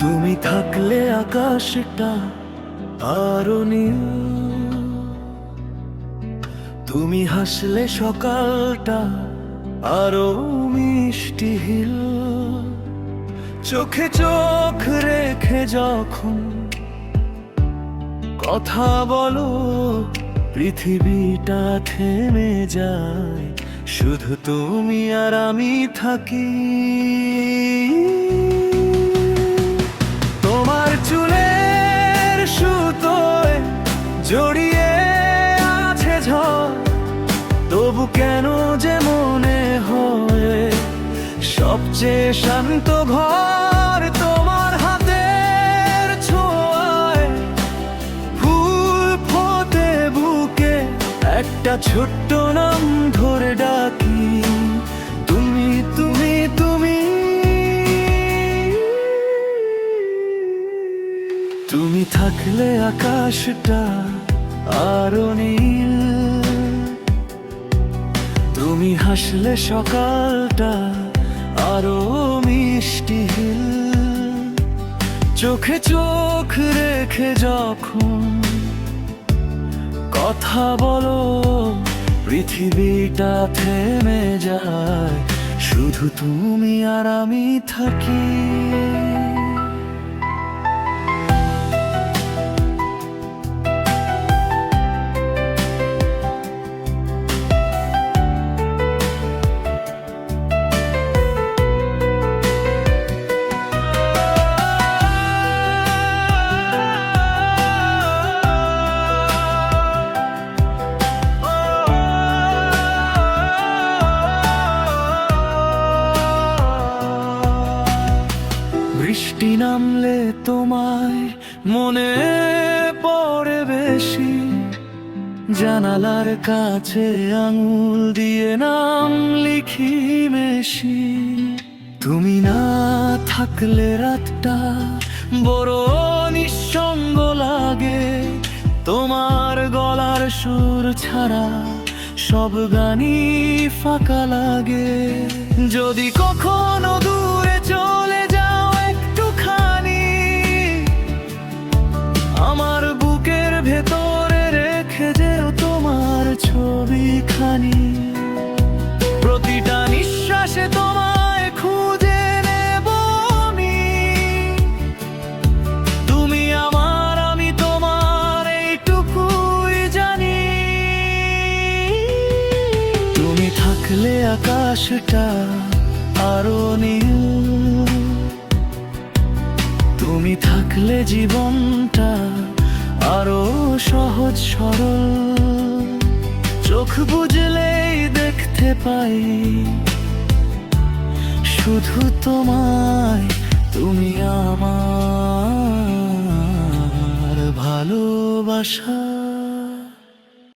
তুমি থাকলে আকাশটা আরো নীল, তুমি হাসলে সকালটা আরো মিষ্টি হিল। চোখে চোখ রেখে যখন কথা বলো, পৃথিবীটা থেমে যায়, শুধু তুমি আর আমি থাকি। তোমার চুলের সুতোয় জড়িয়ে আছে ঝড়, তবু কেন যে মনে হয় সবচেয়ে শান্ত ঘর তোমার হাতের ছোঁয়ায়। ফুল ফোটে বুকে, একটা ছোট্ট নাম ধরে ডাকি, তুমি তুমি তুমি। তুমি থাকলে আকাশটা আরো নীল, তুমি হাসলে সকালটা আরো মিষ্টি হিল। চোখে চোখ রেখে যখন কথা বলো, পৃথিবীটা থেমে যায়, শুধু তুমি আর আমি থাকি। বৃষ্টি নামলে তোমায় মনে পড়ে বেশি, জানালার কাছে আঙুল দিয়ে নাম লিখি বেশি। তুমি না থাকলে রাতটা বড় নিঃসঙ্গ লাগে, তোমার গলার সুর ছাড়া সব গানই ফাঁকা লাগে। যদি কখনো দূরে চলে যাও একটুখানি, আমার বুকের ভেতরে রেখে যেও তোমার ছবিখানি। প্রতিটা নিঃশ্বাসে তোমায় খুঁজে নেব আমি, তুমি আমার আমি তোমার এইটুকুই জানি। তুমি থাকলে আকাশটা আরো নীল, তুমি থাকলে জীবনটা আরো সহজ সরল। চোখ বুঝলেই দেখতে পাই শুধু তোমায়, তুমি আমার ভালোবাসা।